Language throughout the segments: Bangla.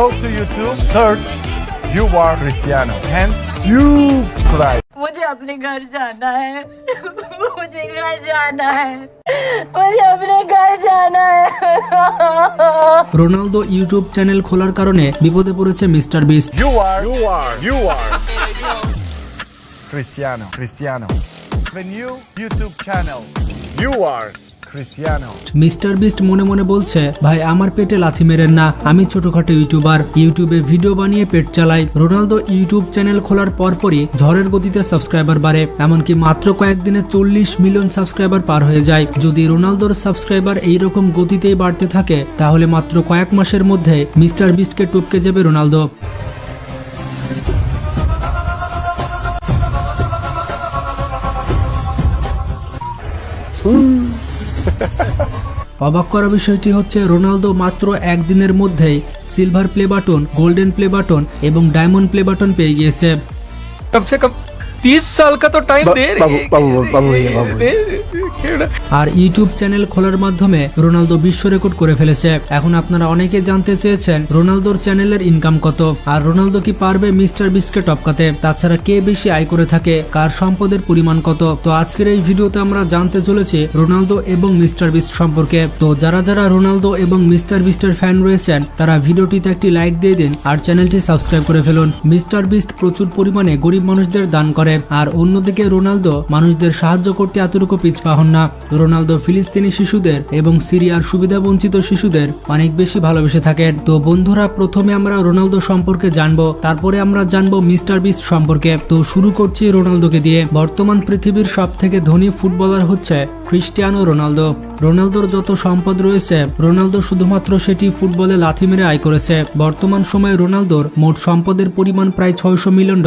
Go to YouTube, search You Are Cristiano and subscribe. मुझे अपने घर जाना है मुझे घर जाना है मुझे अपने घर जाना है রোনালদো ইউটিউব চ্যানেল খোলার কারণে বিপদে পড়েছে mister beast. You are Cristiano. The new YouTube channel. You are Cristiano. Mister beast মনে মনে বলছে, ভাই আমার পেটে লাথি মেরেন না, আমি ছোটখাটো ইউটিউবার, ইউটিউবে ভিডিও বানিয়ে পেট চালাই। রোনালদো ইউটিউব চ্যানেল খোলার পরপরই ঝড়ের গতিতে সাবস্ক্রাইবার বাড়ে, এমনকি মাত্র কয়েকদিনে 40 মিলিয়ন সাবস্ক্রাইবার পার হয়ে যায়। যদি রোনালদোর সাবস্ক্রাইবার এইরকম গতিতেই বাড়তে থাকে তাহলে মাত্র কয়েক মাসের মধ্যে মিস্টার বিস্টকে টপকে যাবে রোনালদো। অবাক করা বিষয়টি হচ্ছে রোনালদো মাত্র একদিনের মধ্যেই silver play button, golden play button এবং ডায়মন্ড প্লে বাটন পেয়ে গিয়েছে। कम से कम 30 साल का तो टाइम दे আর ইউটিউব চ্যানেল খোলার মাধ্যমে রোনালদো বিশ্ব রেকর্ড করে ফেলেছে। এখন আপনারা অনেকে জানতে চেয়েছেন রোনালদোর চ্যানেলের ইনকাম কত, আর রোনালদো কি পারবে মিস্টার বিস্টকে টপকাতে, তাছাড়া কে বেশি আয় করে থাকে, কার সম্পদের পরিমাণ কত। তো আজকের এই ভিডিওতে আমরা জানতে চলেছি রোনালদো এবং মিস্টার বিস্ট সম্পর্কে। তো যারা যারা রোনালদো এবং মিস্টার বিস্টের ফ্যান রয়েছেন তারা ভিডিওটিতে একটি লাইক দিয়ে দিন আর চ্যানেলটি সাবস্ক্রাইব করে ফেলুন। মিস্টার বিস্ট প্রচুর পরিমাণে গরিব মানুষদের দান করে, আর অন্যদিকে রোনালদো মানুষদের সাহায্য করতে এতটুকু পিছপা হন না। রোনালদো ফিলিস্তিনি শিশুদের এবং সিরিয়ার সুবিধাবঞ্চিত শিশুদের অনেক বেশি ভালোবেসে থাকেন। তো বন্ধুরা, প্রথমে আমরা রোনালদো সম্পর্কে জানবো, তারপরে আমরা জানবো মিস্টার বিস্ট সম্পর্কে। তো শুরু করছি রোনালদোকে দিয়ে। বর্তমান পৃথিবীর সবথেকে ধনী ফুটবলার হচ্ছে ক্রিস্টিয়ানো রোনালদো। রোনালদোর যত সম্পদ রয়েছে রোনালদো শুধুমাত্র সেটি ফুটবলে লাথি মেরে আয় করেছে। বর্তমান সময়ে রোনালদোর মোট সম্পদের পরিমাণ প্রায় $600 মিলিয়ন,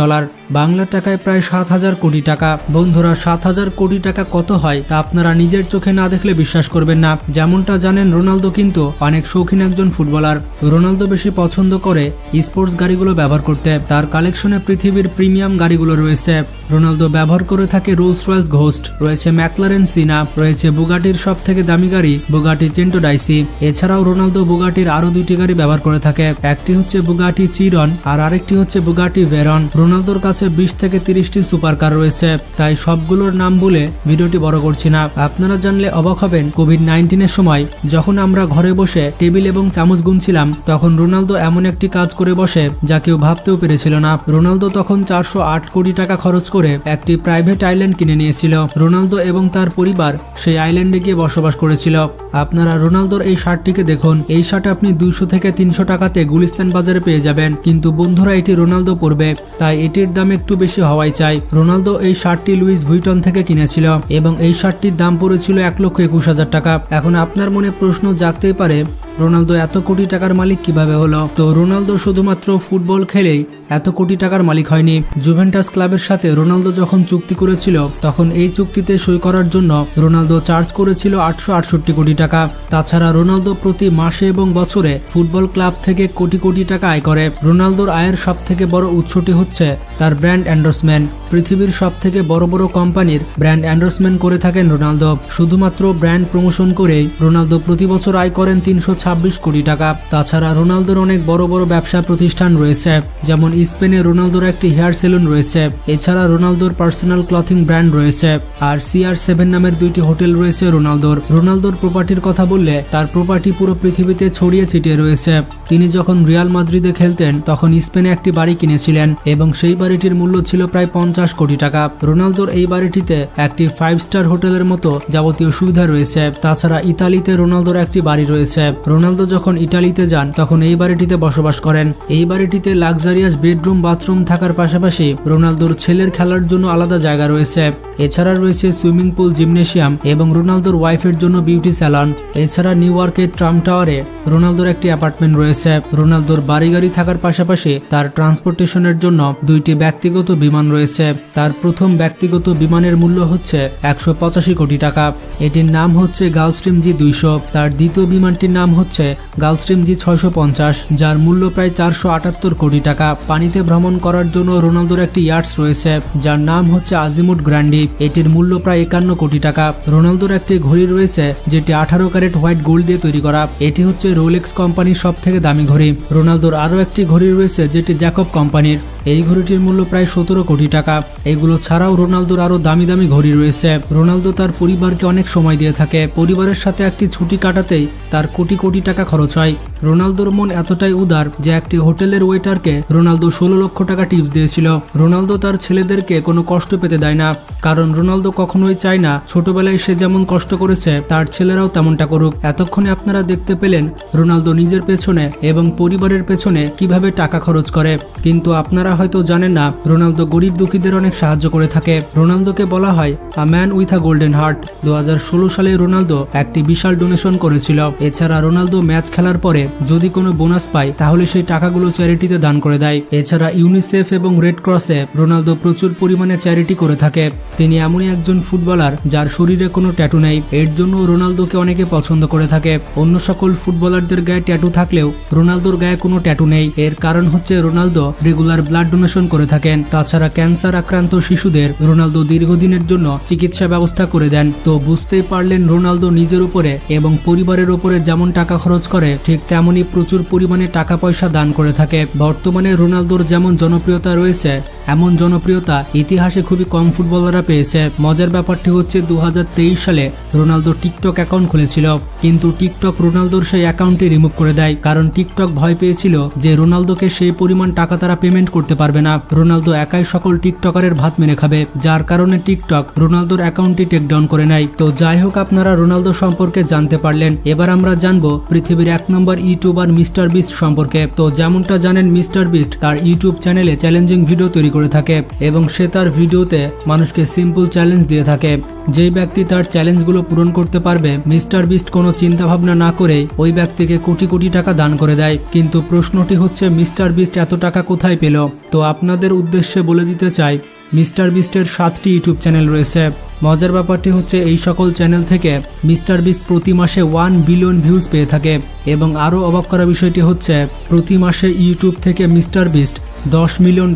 বাংলা টাকায় প্রায় 7,000 কোটি টাকা। বন্ধুরা, 7,000 কোটি টাকা কত হয় তা আপনারা নিজের চোখে না দেখলে বিশ্বাস করবেন না। যেমনটা জানেন রোনালদো কিন্তু অনেক শৌখিন একজন ফুটবলার। রোনালদো বেশি পছন্দ করে স্পোর্টস গাড়িগুলো ব্যবহার করতে। তার কালেকশনে পৃথিবীর প্রিমিয়াম গাড়িগুলো রয়েছে। রোনালদো ব্যবহার করে থাকে রোলস রয়েস ঘোস্ট, রয়েছে ম্যাকলারেন সিনা, রয়েছে বুগাটির সব থেকে দামি গাড়ি বুগাটি চেন্টো ডাইসি। এছাড়াও রোনালদো বুগাটির আরো দুইটি গাড়ি ব্যবহার করে থাকে, একটি হচ্ছে বুগাটি চিরন আর আরেকটি হচ্ছে বুগাটি ভেরন। রোনালদোর কাছে 20 থেকে 30টি সুপার কার রয়েছে, তাই সবগুলোর নাম বলে ভিডিওটি বড় করছি না। আপনারা জানলে অবাক হবেন, কোভিড-19 সময় যখন আমরা ঘরে বসে টেবিল এবং চামচ গুনছিলাম তখন রোনালদো এমন একটি কাজ করে বসে যা কেউ ভাবতেও পেরেছিল না। রোনালদো তখন 408 কোটি টাকা খরচ করে একটি প্রাইভেট আইল্যান্ড কিনে নিয়েছিল। রোনালদো এবং তার পরিবার সেই আইল্যান্ডে গিয়ে বসবাস করেছিল। আপনারা রোনালদোর এই শার্টটিকে দেখুন, এই শার্ট আপনি 200 থেকে 300 টাকাতে গুলিস্তান বাজারে পেয়ে যাবেন, কিন্তু বন্ধুরা এটি রোনালদো পরবে তাই এটির দাম একটু বেশি হওয়াই চাই। রোনালদো এই শার্টটি লুইস ভুইটন থেকে কিনেছিল এবং এই শার্টটির দাম পড়েছিল 1,21,000 টাকা। এখন আপনার মনে প্রশ্ন জাগতেই পারে, রোনালদো এত কোটি টাকার মালিক কিভাবে হলো? তো রোনালদো শুধুমাত্র ফুটবল খেলেই এত কোটি টাকার মালিক হয়নি। জুভেন্টাস ক্লাবের সাথে রোনালদো যখন চুক্তি করেছিল তখন এই চুক্তিতে সই করার জন্য রোনালদো চার্জ করেছিল 868 কোটি টাকা। তাছাড়া রোনালদো প্রতি মাসে এবং বছরে ফুটবল ক্লাব থেকে কোটি কোটি টাকা আয় করে। রোনালদোর আয়ের সব থেকে বড় উৎসটি হচ্ছে তার ব্র্যান্ড এন্ডোর্সমেন্ট। পৃথিবীর সব থেকে বড় বড় কোম্পানির ব্র্যান্ড এন্ডোর্সমেন্ট করে থাকেন রোনালদো। শুধুমাত্র ব্র্যান্ড প্রমোশন করেই রোনালদো প্রতি বছর আয় করেন 326 কোটি টাকা। তাছাড়া রোনালদোর অনেক বড় বড় ব্যবসা প্রতিষ্ঠান রয়েছে, যেমন স্পেনে রোনালদোর একটি হেয়ার সেলুন রয়েছে। এছাড়া রোনালদোর পার্সোনাল ক্লথিং ব্র্যান্ড রয়েছে, আর CR7 নামের 2টি হোটেল রয়েছে রোনালদোর। রোনালদোর প্রপার্টির কথা বললে তার প্রপার্টি পুরো পৃথিবীতে ছড়িয়ে ছিটিয়ে রয়েছে। তিনি যখন রিয়াল মাদ্রিদে খেলতেন তখন স্পেনে একটি বাড়ি কিনেছিলেন এবং সেই বাড়িটির মূল্য ছিল প্রায় 50 কোটি টাকা। রোনালদোর এই বাড়িটিতে একটি 5 স্টার হোটেলের মতো যাবতীয় সুবিধা রয়েছে। তাছাড়া ইতালিতে রোনালদোর একটি বাড়ি রয়েছে। রোনালদো যখন ইতালিতে যান তখন এই বাড়িটিতে বসবাস করেন। এই বাড়িটিতে লাক্সারিয়াস বেডরুম, বাথরুম থাকার পাশাপাশি রোনালদোর ছেলের খেলার জন্য আলাদা জায়গা রয়েছে। এছাড়া রয়েছে সুইমিং পুল, জিমনেশিয়াম এবং রোনালদোর ওয়াইফের জন্য বিউটি স্যালন। এছাড়া নিউ ইয়র্কের ট্রাম্প টাওয়ারে রোনালদোর একটি অ্যাপার্টমেন্ট রয়েছে। রোনালদোর বাড়ি গাড়ি থাকার পাশাপাশি তার ট্রান্সপোর্টেশনের জন্য 2টি ব্যক্তিগত বিমান রয়েছে। তার প্রথম ব্যক্তিগত বিমানের মূল্য হচ্ছে 185 কোটি টাকা। এটির নাম হচ্ছে গালফস্ট্রিম G200। তার দ্বিতীয় বিমানটির নাম হচ্ছে হচ্ছে গালস্ট্রিম G650, যার মূল্য প্রায় 478 কোটি টাকা। পানিতে ভ্রমণ করার জন্য রোনালদোর একটি ইয়াটস রয়েছে, যার নাম হচ্ছে আজিমুট গ্র্যান্ডি। এটির মূল্য প্রায় 51 কোটি টাকা। রোনালদোর একটি ঘড়ি রয়েছে যেটি 18 ক্যারেট হোয়াইট গোল্ড দিয়ে তৈরি করা। এটি হচ্ছে রোলেক্স কোম্পানির সব থেকে দামি ঘড়ি। রোনালদোর আরও একটি ঘড়ি রয়েছে যেটি জ্যাকব কোম্পানির। এই ঘড়িটির মূল্য প্রায় 17 কোটি টাকা। এগুলো ছাড়াও রোনালদোর আরও দামি দামি ঘড়ি রয়েছে। রোনালদো তার পরিবারকে অনেক সময় দিয়ে থাকে। পরিবারের সাথে একটি ছুটি কাটাতেই তার কোটি কোটি টাকা খরচ হয়। রোনালদোর মন এতটাই উদার যে একটি হোটেলের ওয়েটারকে রোনালদো 16 লক্ষ টাকা টিপস দিয়েছিল। রোনালদো তার ছেলেদেরকে কোনো কষ্ট পেতে দেয় না, কারণ রোনালদো কখনোই চায় না ছোটবেলায় সে যেমন কষ্ট করেছে তার ছেলেরাও তেমনটা করুক। এতক্ষণে আপনারা দেখতে পেলেন রোনালদো নিজের পেছনে এবং পরিবারের পেছনে কিভাবে টাকা খরচ করে, কিন্তু আপনারা হয়তো জানেন না রোনালদো গরিব দুঃখীদের অনেক সাহায্য করে থাকে। রোনালদোকে বলা হয় a man with a golden heart. 2016 সালে রোনালদো একটি বিশাল ডোনেশন করেছিল। এছাড়া রোনালদো ম্যাচ খেলার পরে যদি কোনো বোনাস পায় তাহলে সেই টাকাগুলো চ্যারিটিতে দান করে দেয়। এছাড়া ইউনিসেফ এবং রেড ক্রসে রোনালদো প্রচুর পরিমাণে চ্যারিটি করে থাকে। তিনি এমনই একজন ফুটবলার যার শরীরে কোনো ট্যাটু নেই। এর জন্য রোনালদোকে অনেকে পছন্দ করে থাকে। অন্য সকল ফুটবলারদের গায়ে ট্যাটু থাকলেও রোনালদোর গায়ে কোনো ট্যাটু নেই। এর কারণ হচ্ছে রোনালদো রেগুলার ব্লাড ডোনেশন করে থাকেন। তাছাড়া ক্যান্সার আক্রান্ত শিশুদের রোনালদো দীর্ঘদিনের জন্য চিকিৎসা ব্যবস্থা করে দেন। তো বুঝতেই পারলেন রোনালদো নিজের উপরে এবং পরিবারের উপরে যেমন টাকা খরচ করে ঠিক তেমনই প্রচুর পরিমাণে টাকা পয়সা দান করে থাকে। বর্তমানে রোনালদোর যেমন জনপ্রিয়তা রয়েছে এমন জনপ্রিয়তা ইতিহাসে খুবই কম ফুটবলাররা পেয়েছে। মজার ব্যাপারটি হচ্ছে 2023 সালে রোনালদো টিকটক অ্যাকাউন্ট খুলেছিল, কিন্তু টিকটক রোনালদোর সেই অ্যাকাউন্টটি রিমুভ করে দেয়, কারণ টিকটক ভয় পেয়েছিল যে রোনালদোকে সেই পরিমাণ টাকা তারা পেমেন্ট করতে পারবে না। রোনালদো একাই সকল টিকটকারের ভাত মেরে খাবে, যার কারণে টিকটক রোনালদোর অ্যাকাউন্টটি টেকডাউন করে নেয়। তো যাই হোক, আপনারা রোনালদো সম্পর্কে জানতে পারলেন। এবার আমরা জানবো পৃথিবীর 1 নম্বর ইউটিউবার মিস্টার বিস্ট সম্পর্কে। তো যেমনটা জানেন মিস্টার বিস্ট তার ইউটিউব চ্যানেলে চ্যালেঞ্জিং ভিডিও তৈরি করে থাকে এবং সে তার ভিডিওতে মানুষকে সিম্পল চ্যালেঞ্জ দিয়ে থাকে। যেই ব্যক্তি তার চ্যালেঞ্জগুলো পূরণ করতে পারবে মিস্টার বিস্ট কোনো চিন্তা ভাবনা না করে ওই ব্যক্তিকে কোটি কোটি টাকা দান করে দেয়। কিন্তু প্রশ্নটি হচ্ছে মিস্টার বিস্ট এত টাকা কোথায় পেল? তো আপনাদের উদ্দেশ্যে বলে দিতে চাই মিস্টার বিস্টের 7টি ইউটিউব চ্যানেল রয়েছে। মজার ব্যাপারটি হচ্ছে এই সকল চ্যানেল থেকে মিস্টার বিস্ট প্রতি মাসে 1 বিলিয়ন ভিউজ পেয়ে থাকে এবং আরও অবাক করা বিষয়টি হচ্ছে প্রতি মাসে ইউটিউব থেকে মিস্টার বিস্ট $10 মিলিয়ন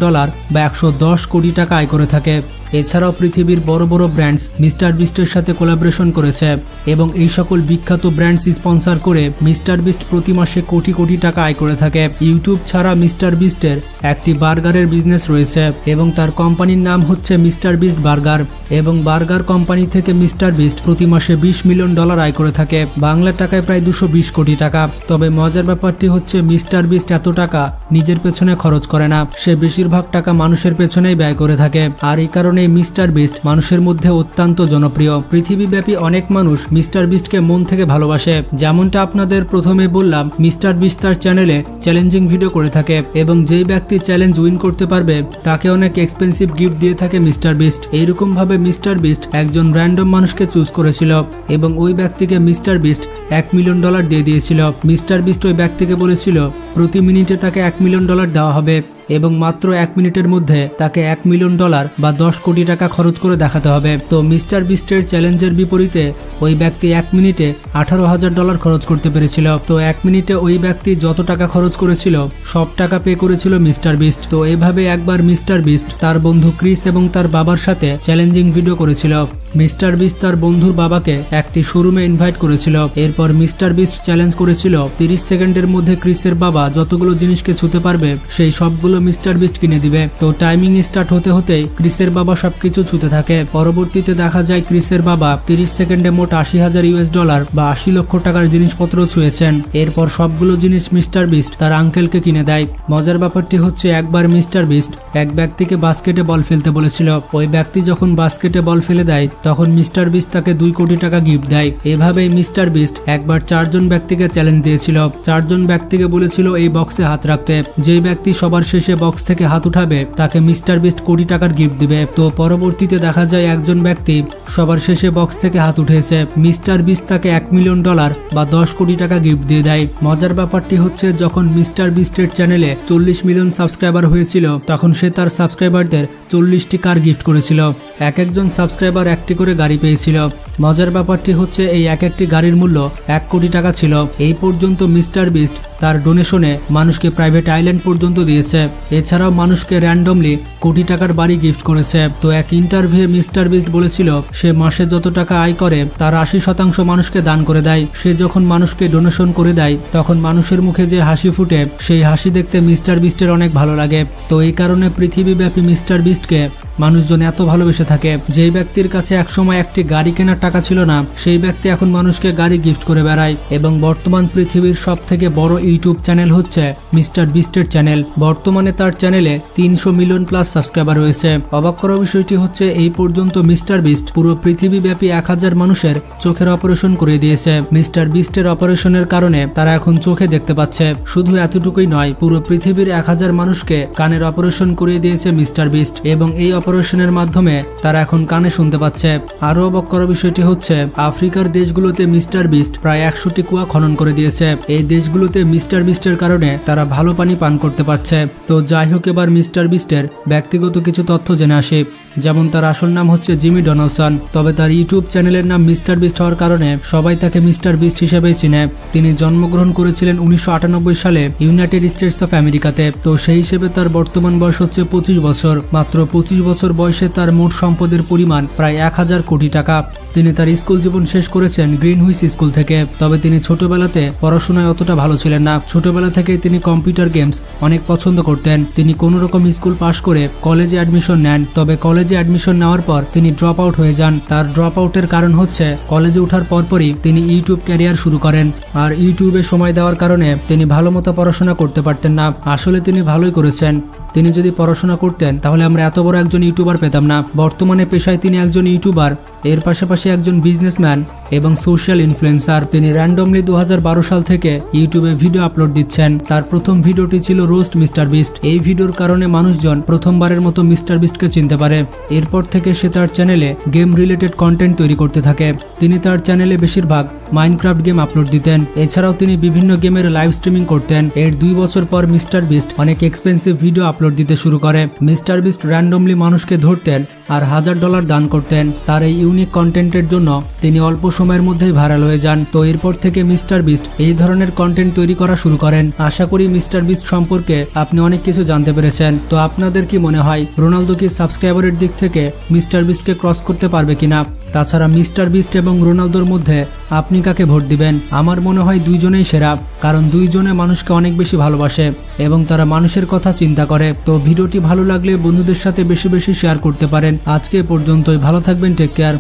বা 110 কোটি টাকা আয় করে থাকে। এছাড়াও পৃথিবীর বড় বড় ব্র্যান্ডস মিস্টার বিস্টের সাথে কোলাবোরেশন করেছে এবং এই সকল বিখ্যাত ব্র্যান্ডস স্পন্সর করে মিস্টার বিস্ট প্রতি মাসে কোটি কোটি টাকা আয় করে থাকে। ইউটিউব ছাড়া মিস্টার বিস্টের একটি বার্গারের বিজনেস রয়েছে এবং তার কোম্পানির নাম হচ্ছে মিস্টার বিস্ট বার্গার, এবং বার্গার কোম্পানি থেকে মিস্টার বিস্ট প্রতি মাসে $20 মিলিয়ন আয় করে থাকে, বাংলা টাকায় প্রায় 220 কোটি টাকা। তবে মজার ব্যাপারটি হচ্ছে মিস্টার বিস্ট এত টাকা নিজের পেছনে খরচ করে না, সে বেশিরভাগ টাকা মানুষের পেছনেই ব্যয় করে থাকে। আর এই কারণে মিস্টার বিস্ট মানুষের মধ্যে অত্যন্ত জনপ্রিয়। পৃথিবীব্যাপী অনেক মানুষ মিস্টার বিস্টকে মন থেকে ভালোবাসে। যেমনটা আপনাদের প্রথমে বললাম, মিস্টার বিস্ট তার চ্যানেলে চ্যালেঞ্জিং ভিডিও করে থাকে এবং যেই ব্যক্তি চ্যালেঞ্জ উইন করতে পারবে তাকে অনেক এক্সপেন্সিভ গিফট দিয়ে থাকে মিস্টার বিস্ট। এইরকম ভাবে মিস্টার বিস্ট একজন র্যান্ডম মানুষকে চুজ করেছিল এবং ওই ব্যক্তিকে মিস্টার বিস্ট $1 মিলিয়ন দিয়ে দিয়েছিল। মিস্টার বিস্ট ওই ব্যক্তিকে বলেছিল প্রতি মিনিটে তাকে $1 মিলিয়ন দেওয়া হবে এবং মাত্র 1 মিনিটের মধ্যে তাকে $1 মিলিয়ন বা 10 কোটি টাকা খরচ করে দেখাতে হবে। তো মিস্টার বিস্টের চ্যালেঞ্জের বিপরীতে ওই ব্যক্তি 1 মিনিটে $18,000 খরচ করতে পেরেছিল। তো 1 মিনিটে ওই ব্যক্তি যত টাকা খরচ করেছিল সব টাকা পে করেছিল মিস্টার বিস্ট। তো এইভাবে একবার মিস্টার বিস্ট তার বন্ধু ক্রিস এবং তার বাবার সাথে চ্যালেঞ্জিং ভিডিও করেছিল। মিস্টার বিস্ট তার বন্ধুর বাবাকে একটি শোরুমে ইনভাইট করেছিল। এরপর মিস্টার বিস্ট চ্যালেঞ্জ করেছিল 30 সেকেন্ডের মধ্যে ক্রিসের বাবা যতগুলো জিনিসকে ছুঁতে পারবে সেই সবগুলো মিস্টার বিস্ট কিনে দিবে। তো টাইমিং স্টার্ট হতে হতেই ক্রিসের বাবা সবকিছু ছুঁতে থাকে। পরবর্তীতে দেখা যায় ক্রিসের বাবা 30 সেকেন্ডে মোট $80,000 বা 80 লক্ষ টাকার জিনিসপত্র ছুঁয়েছেন। এরপর সবগুলো জিনিস মিস্টার বিস্ট তার আঙ্কেলকে কিনে দেয়। মজার ব্যাপারটি হচ্ছে একবার মিস্টার বিস্ট এক ব্যক্তিকে বাস্কেটে বল ফেলতে বলেছিল। ওই ব্যক্তি যখন বাস্কেটে বল ফেলে দেয় তখন মিস্টার বিস্ট তাকে 2 কোটি টাকা গিফট দেয়। এভাবেই মিস্টার বিস্ট একবার 4 জন ব্যক্তিকে চ্যালেঞ্জ দিয়েছিল। 4 জন ব্যক্তিকে বলেছিল এই বক্সে হাত রাখতে। যেই ব্যক্তি সবার শেষে শেষে বক্স থেকে হাত উঠাবে তাকে মিস্টার বিস্ট কোটি টাকার গিফট দিবে। তো পরবর্তীতে দেখা যায় একজন ব্যক্তি সবার শেষে বক্স থেকে হাত উঠেছে, মিস্টার বিস্ট তাকে $1 মিলিয়ন বা 10 কোটি টাকা গিফট দিয়ে দেয়। মজার ব্যাপারটি হচ্ছে যখন মিস্টার বিস্টের চ্যানেলে 40 মিলিয়ন সাবস্ক্রাইবার হয়েছিল তখন সে তার সাবস্ক্রাইবারদের 40টি কার গিফট করেছিল। একজন সাবস্ক্রাইবার একটি করে গাড়ি পেয়েছিল। মজার ব্যাপারটি হচ্ছে এই একটি গাড়ির মূল্য 1 কোটি টাকা ছিল। এই পর্যন্ত মিস্টার বিস্ট তার ডোনেশনে মানুষকে প্রাইভেট আইল্যান্ড পর্যন্ত দিয়েছে। এছাড়াও মানুষকে র্যান্ডমলি কোটি টাকার বাড়ি গিফট করেছে। তো এক ইন্টারভিউ মিস্টার বিস্ট বলেছিল সে মাসে যত টাকা আয় করে তার 80% মানুষকে দান করে দেয়। সে যখন মানুষকে ডোনেশন করে দেয় তখন মানুষের মুখে যে হাসি ফুটে সেই হাসি দেখতে মিস্টার বিস্টের অনেক ভালো লাগে। তো এই কারণে পৃথিবীব্যাপী মিস্টার বিস্টকে মানুষজন এত ভালোবেসে থাকে। যেই ব্যক্তির কাছে একসময় একটি গাড়ি কেনার টাকা ছিল না সেই ব্যক্তি এখন মানুষকে গাড়ি গিফট করে বেড়ায়। এবং বর্তমান পৃথিবীর সব থেকে বড় ইউটিউব চ্যানেল হচ্ছে মিস্টার বিস্টের চ্যানেল। বর্তমানে তার চ্যানেলে 300 মিলিয়ন প্লাস সাবস্ক্রাইবার রয়েছে। অবাক করা বিষয়টি হচ্ছে এই পর্যন্ত মিস্টার বিস্ট পুরো পৃথিবীব্যাপী 1000 মানুষের চোখের অপারেশন করে দিয়েছে। মিস্টার বিস্টের অপারেশনের কারণে তারা এখন চোখে দেখতে পাচ্ছে। শুধু এতটুকুই নয়, পুরো পৃথিবীর 1000 মানুষকে কানের অপারেশন করে দিয়েছে মিস্টার বিস্ট এবং এই অপারেশনের মাধ্যমে তারা এখন কানে শুনতে পাচ্ছে। আরো অবাক করা বিষয়টি হচ্ছে আফ্রিকার দেশগুলোতে মিস্টার বিস্ট প্রায় 100টি কুয়া খনন করে দিয়েছে। এই দেশগুলোতে মিস্টার বিস্টের কারণে তারা ভালো পানি পান করতে পারছে। তো যাই হোক, এবার মিস্টার বিস্টের ব্যক্তিগত কিছু তথ্য জেনে আসি। যেমন তার আসল নাম হচ্ছে জিমি ডোনালসন, তবে তার ইউটিউব চ্যানেলের নাম মিস্টার বিস্ট হওয়ার কারণে সবাই তাকে মিস্টার বিস্ট হিসেবেই চিনে। তিনি জন্মগ্রহণ করেছিলেন 1998 সালে ইউনাইটেড স্টেটস অফ আমেরিকাতে। তো সেই হিসেবে তার বর্তমান বয়স হচ্ছে 25 বছর। মাত্র 25 বছর বয়সে তার মোট সম্পদের পরিমাণ প্রায় 1000 কোটি টাকা। তিনি তার স্কুল জীবন শেষ করেছেন গ্রিনহুইচ স্কুল থেকে। তবে তিনি ছোটবেলাতে পড়াশোনায় অতটা ভালো ছিলেন না। ছোটবেলা থেকে তিনি কম্পিউটার গেমস অনেক পছন্দ করতেন। তিনি কোনো রকম স্কুল পাশ করে কলেজে অ্যাডমিশন নেন। তবে কলেজে অ্যাডমিশন নেওয়ার পর তিনি ড্রপ আউট হয়ে যান। তার ড্রপ আউটের কারণ হচ্ছে কলেজে ওঠার পরপরই তিনি ইউটিউব ক্যারিয়ার শুরু করেন। আর ইউটিউবে সময় দেওয়ার কারণে তিনি ভালো মতো পড়াশোনা করতে পারতেন না। আসলে তিনি ভালোই করেছেন। তিনি যদি পড়াশোনা করতেন তাহলে আমরা এত বড় একজন ইউটিউবার পেতাম না। বর্তমানে পেশায় তিনি একজন ইউটিউবার, এর পাশাপাশি একজন বিজনেসম্যান এবং সোশ্যাল ইনফ্লুয়েন্সার। তিনি র্যান্ডমলি 2012 সাল থেকে ইউটিউবে ভিডিও আপলোড দিচ্ছেন। তার প্রথম ভিডিওটি ছিল রোস্ট মিস্টার বিস্ট। এই ভিডিওর কারণে মানুষজন প্রথমবারের মতো মিস্টার বিস্টকে চিনতে পারে। এরপর থেকে সে তার চ্যানেলে গেম রিলেটেড কন্টেন্ট তৈরি করতে থাকে। তিনি তার চ্যানেলে বেশিরভাগ মাইনক্রাফট গেম আপলোড দিতেন। এছাড়াও তিনি বিভিন্ন গেমের লাইভ স্ট্রিমিং করতেন। এর 2 বছর পর মিস্টার বিস্ট অনেক এক্সপেন্সিভ ভিডিও আপলোড দিতে শুরু করে। মিস্টার বিস্ট র্যান্ডমলি মানুষকে ধরতেন আর $1000 দান করতেন। তার এই ইউনিক কন্টেন্টের জন্য তিনি অল্প সময়ের মধ্যেই ভাইরাল হয়ে যান। তো এরপর থেকে মিস্টার বিস্ট এই ধরনের কন্টেন্ট তৈরি করা শুরু করেন। আশা করি মিস্টার বিস্ট সম্পর্কে আপনি অনেক কিছু জানতে পেরেছেন। তো আপনাদের কি মনে হয় রোনালদো কি সাবস্ক্রাইবারের দিক থেকে মিস্টার বিস্টকে ক্রস করতে পারবে কিনা? তাছাড়া মিস্টার বিস্ট এবং রোনালদোর মধ্যে আপনি কাকে ভোট দিবেন? আমার মনে হয় দুইজনেই সেরা, কারণ দুইজনে মানুষকে অনেক বেশি ভালোবাসে এবং তারা মানুষের কথা চিন্তা করে। তো ভিডিওটি ভালো লাগলে বন্ধুদের সাথে বেশি বেশি শেয়ার করতে পারেন। আজকে এ পর্যন্তই। ভালো থাকবেন, টেক কেয়ার।